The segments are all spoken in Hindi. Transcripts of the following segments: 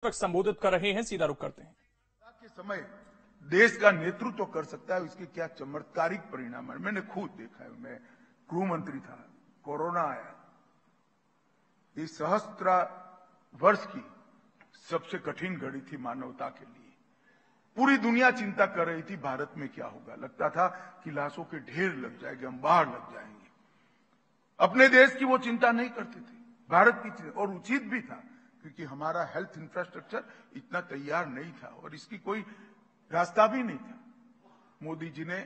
संबोधित कर रहे हैं। सीधा रुख करते हैं। के समय देश का नेतृत्व तो कर सकता है, इसके क्या चमत्कारिक परिणाम है मैंने खुद देखा है। मैं गृह मंत्री था, कोरोना आया, इस सहस्त्र वर्ष की सबसे कठिन घड़ी थी मानवता के लिए। पूरी दुनिया चिंता कर रही थी भारत में क्या होगा। लगता था कि लाशों के ढेर लग जाएंगे, हम बाहर लग जाएंगे। अपने देश की वो चिंता नहीं करते थे, भारत की चिंता, और उचित भी था क्योंकि हमारा हेल्थ इंफ्रास्ट्रक्चर इतना तैयार नहीं था और इसकी कोई रास्ता भी नहीं था। मोदी जी ने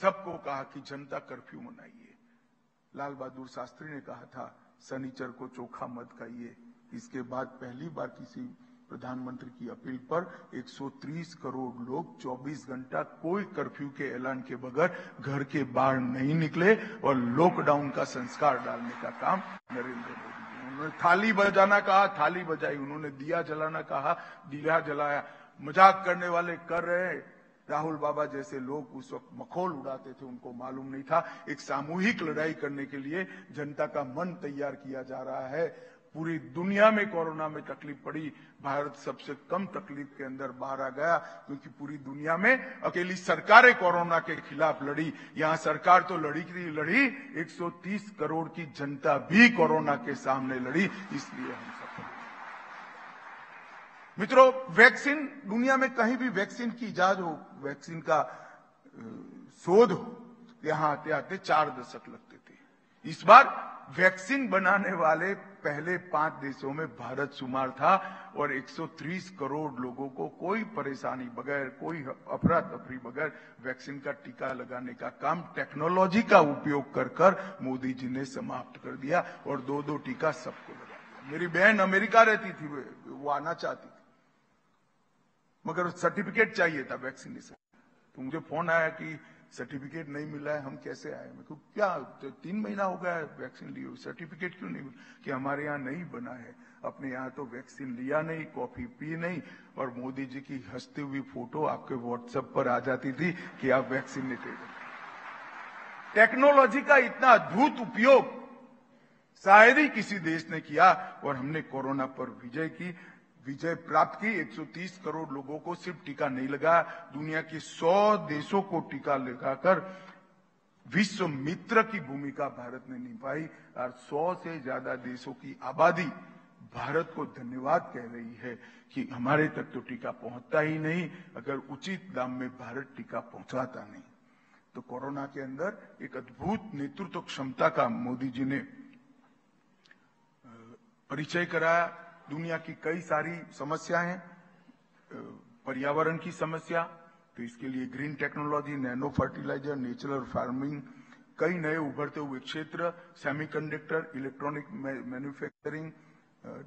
सबको कहा कि जनता कर्फ्यू मनाइए। लाल बहादुर शास्त्री ने कहा था शनिचर को चोखा मत खाइए। इसके बाद पहली बार किसी प्रधानमंत्री की अपील पर 130 करोड़ लोग 24 घंटा कोई कर्फ्यू के ऐलान के बगैर घर के बाहर नहीं निकले और लॉकडाउन का संस्कार डालने का काम नरेंद्र मोदी जी। उन्होंने थाली बजाना कहा, थाली बजाई। उन्होंने दिया जलाना कहा, दिया जलाया। मजाक करने वाले कर रहे। राहुल बाबा जैसे लोग उस वक्त मखौल उड़ाते थे, उनको मालूम नहीं था एक सामूहिक लड़ाई करने के लिए जनता का मन तैयार किया जा रहा है। पूरी दुनिया में कोरोना में तकलीफ पड़ी, भारत सबसे कम तकलीफ के अंदर बाहर आ गया क्योंकि पूरी दुनिया में अकेली सरकारें कोरोना के खिलाफ लड़ी। यहां सरकार तो लड़ी 130 करोड़ की जनता भी कोरोना के सामने लड़ी, इसलिए हम सफल। मित्रों, वैक्सीन, दुनिया में कहीं भी वैक्सीन की इजाद हो, वैक्सीन का शोध हो, यहां आते आते 4 दशक लगते थे। इस बार वैक्सीन बनाने वाले पहले 5 देशों में भारत शुमार था और 130 करोड़ लोगों को कोई परेशानी बगैर, कोई अफरा तफरी बगैर वैक्सीन का टीका लगाने का काम टेक्नोलॉजी का उपयोग कर मोदी जी ने समाप्त कर दिया और 2-2 टीका सबको लगा दिया। मेरी बहन अमेरिका रहती थी, वो आना चाहती थी मगर सर्टिफिकेट चाहिए था वैक्सीनेशन। तो मुझे फोन आया कि सर्टिफिकेट नहीं मिला है, हम कैसे आए। मैं कहूँ क्या 3 महीना हो गया है वैक्सीन लिए, सर्टिफिकेट क्यों नहीं मिला? कि हमारे यहाँ नहीं बना है। अपने यहाँ तो वैक्सीन लिया नहीं, कॉफी पी नहीं और मोदी जी की हंसती हुई फोटो आपके व्हाट्सएप पर आ जाती थी कि आप वैक्सीनेटेड हैं। टेक्नोलॉजी का इतना अद्भुत उपयोग शायद ही किसी देश ने किया और हमने कोरोना पर विजय प्राप्त की। 130 करोड़ लोगों को सिर्फ टीका नहीं लगा, दुनिया के 100 देशों को टीका लगाकर विश्व मित्र की भूमिका भारत ने निभाई और 100 से ज्यादा देशों की आबादी भारत को धन्यवाद कह रही है कि हमारे तक तो टीका पहुंचता ही नहीं, अगर उचित दाम में भारत टीका पहुंचाता नहीं। तो कोरोना के अंदर एक अद्भुत नेतृत्व क्षमता का मोदी जी ने परिचय कराया। दुनिया की कई सारी समस्याएं, पर्यावरण की समस्या, तो इसके लिए green technology, nano fertiliser, natural farming, कई नए उभरते हुए क्षेत्र, सेमीकंडक्टर, इलेक्ट्रॉनिक मैन्युफैक्चरिंग,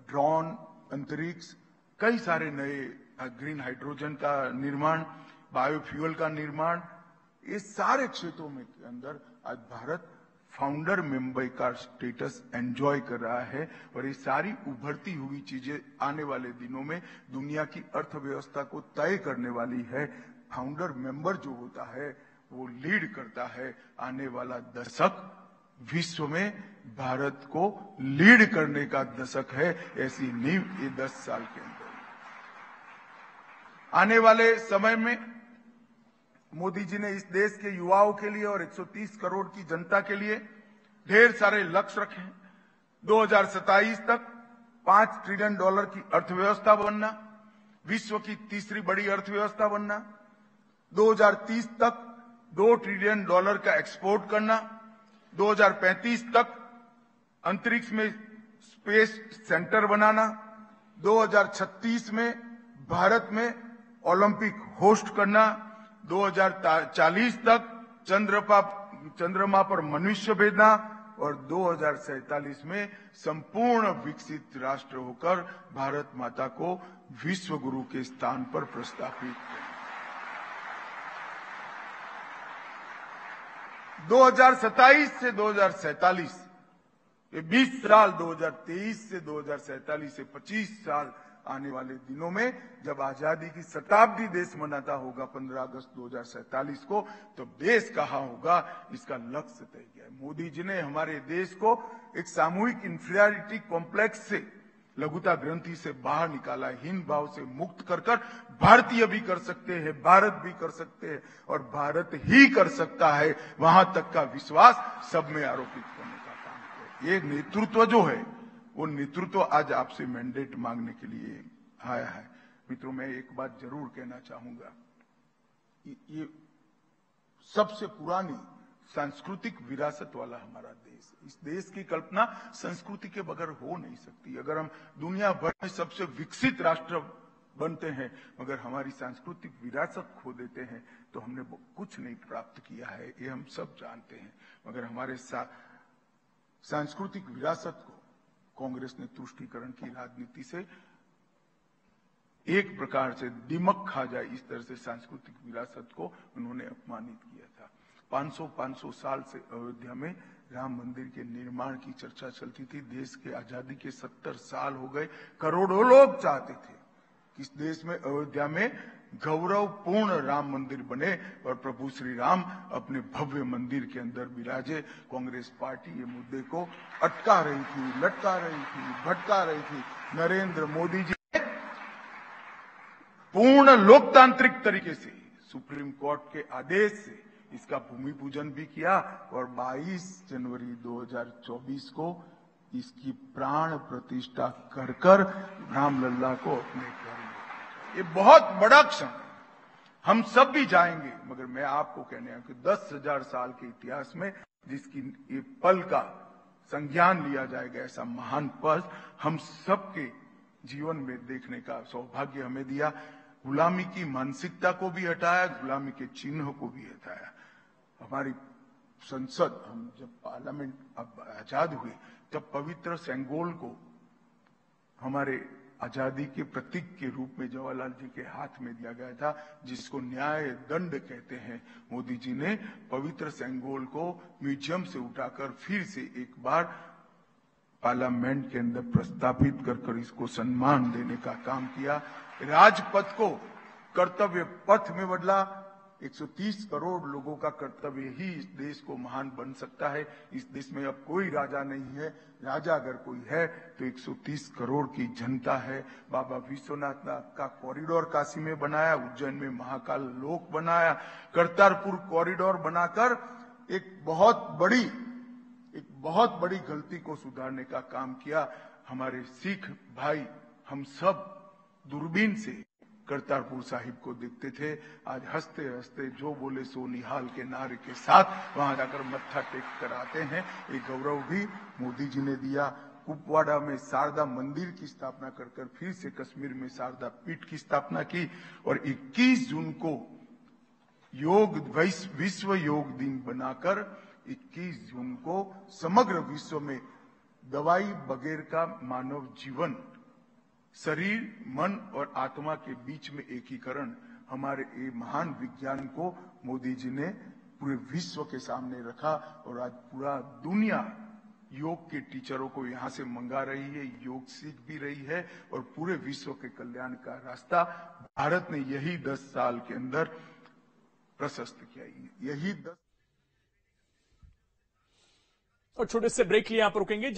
ड्रोन, अंतरिक्ष, कई सारे नए, ग्रीन हाइड्रोजन का निर्माण, बायोफ्यूल का निर्माण, ये सारे क्षेत्रों में के अंदर आज भारत फाउंडर मेंबर का स्टेटस एंजॉय कर रहा है और ये सारी उभरती हुई चीजें आने वाले दिनों में दुनिया की अर्थव्यवस्था को तय करने वाली है। फाउंडर मेंबर जो होता है वो लीड करता है। आने वाला दशक विश्व में भारत को लीड करने का दशक है, ऐसी नींव ये 10 साल के अंदर। आने वाले समय में मोदी जी ने इस देश के युवाओं के लिए और 130 करोड़ की जनता के लिए ढेर सारे लक्ष्य रखे हैं। 2027 तक $5 ट्रिलियन की अर्थव्यवस्था बनना, विश्व की तीसरी बड़ी अर्थव्यवस्था बनना, 2030 तक $2 ट्रिलियन का एक्सपोर्ट करना, 2035 तक अंतरिक्ष में स्पेस सेंटर बनाना, 2036 में भारत में ओलंपिक होस्ट करना, 2040 तक चंद्रमा पर मनुष्य भेजना और 2047 में संपूर्ण विकसित राष्ट्र होकर भारत माता को विश्व गुरु के स्थान पर प्रस्थापित करना। 2027 से 2047, ये 20 साल, 2023 से 2047 से 25 साल आने वाले दिनों में जब आजादी की शताब्दी देश मनाता होगा 15 अगस्त 2047 को, तो देश कहां होगा इसका लक्ष्य तय किया है। मोदी जी ने हमारे देश को एक सामूहिक इंफीरियरिटी कॉम्प्लेक्स से लघुता ग्रंथि से बाहर निकाला, हीन भाव से मुक्त कर कर भारतीय भी कर सकते हैं, भारत भी कर सकते हैं और भारत ही कर सकता है, वहां तक का विश्वास सब में आरोपित करने का काम है। ये नेतृत्व जो है वो नेतृत्व आज आपसे मैंडेट मांगने के लिए आया है। मित्रों, मैं एक बात जरूर कहना चाहूंगा, ये सबसे पुरानी सांस्कृतिक विरासत वाला हमारा देश, इस देश की कल्पना संस्कृति के बगैर हो नहीं सकती। अगर हम दुनिया भर में सबसे विकसित राष्ट्र बनते हैं मगर हमारी सांस्कृतिक विरासत खो देते हैं तो हमने कुछ नहीं प्राप्त किया है, ये हम सब जानते हैं। मगर हमारे सांस्कृतिक विरासत को कांग्रेस ने तुष्टीकरण की राजनीति से एक प्रकार से दिमक खा जाए इस तरह से सांस्कृतिक विरासत को उन्होंने अपमानित किया था। 500 साल से अयोध्या में राम मंदिर के निर्माण की चर्चा चलती थी। देश के आजादी के 70 साल हो गए, करोड़ों लोग चाहते थे कि इस देश में अयोध्या में गौरवपूर्ण राम मंदिर बने और प्रभु श्री राम अपने भव्य मंदिर के अंदर विराजे। कांग्रेस पार्टी ये मुद्दे को अटका रही थी, लटका रही थी, भटका रही थी। नरेंद्र मोदी जी पूर्ण लोकतांत्रिक तरीके से सुप्रीम कोर्ट के आदेश से इसका भूमि पूजन भी किया और 22 जनवरी 2024 को इसकी प्राण प्रतिष्ठा कर कर रामलल्ला को अपने घर में। ये बहुत बड़ा क्षण, हम सब भी जाएंगे, मगर मैं आपको कहने आया कि 10,000 साल के इतिहास में जिसकी ये पल का संज्ञान लिया जाएगा, ऐसा महान पल हम सबके जीवन में देखने का सौभाग्य हमें दिया। गुलामी की मानसिकता को भी हटाया, गुलामी के चिन्ह को भी हटाया। हमारी संसद, हम जब पार्लियामेंट अब आजाद हुए तब पवित्र सेंगोल को हमारे आजादी के प्रतीक के रूप में जवाहरलाल जी के हाथ में दिया गया था, जिसको न्याय दंड कहते हैं। मोदी जी ने पवित्र सेंगोल को म्यूजियम से उठाकर फिर से एक बार पार्लियामेंट के अंदर प्रस्तापित कर इसको सम्मान देने का काम किया। राजपथ को कर्तव्य पथ में बदला। 130 करोड़ लोगों का कर्तव्य ही इस देश को महान बन सकता है। इस देश में अब कोई राजा नहीं है, राजा अगर कोई है तो 130 करोड़ की जनता है। बाबा विश्वनाथ का कॉरिडोर काशी में बनाया, उज्जैन में महाकाल लोक बनाया, करतारपुर कॉरिडोर बनाकर एक बहुत बड़ी गलती को सुधारने का काम किया। हमारे सिख भाई हम सब दूरबीन से करतारपुर साहिब को देखते थे, आज हंसते हंसते जो बोले सो निहाल के नारे के साथ वहां जाकर मत्था टेक कर आते हैं। एक गौरव भी मोदी जी ने दिया। कुपवाड़ा में शारदा मंदिर की स्थापना कर फिर से कश्मीर में शारदा पीठ की स्थापना की और 21 जून को विश्व योग दिन बनाकर 21 जून को समग्र विश्व में दवाई बगैर का मानव जीवन, शरीर, मन और आत्मा के बीच में एकीकरण, हमारे ये महान विज्ञान को मोदी जी ने पूरे विश्व के सामने रखा और आज पूरा दुनिया योग के टीचरों को यहां से मंगा रही है, योग सीख भी रही है और पूरे विश्व के कल्याण का रास्ता भारत ने यही 10 साल के अंदर प्रशस्त किया। यही 10 और छोटे से ब्रेक लिए यहां पर रुकेंगे।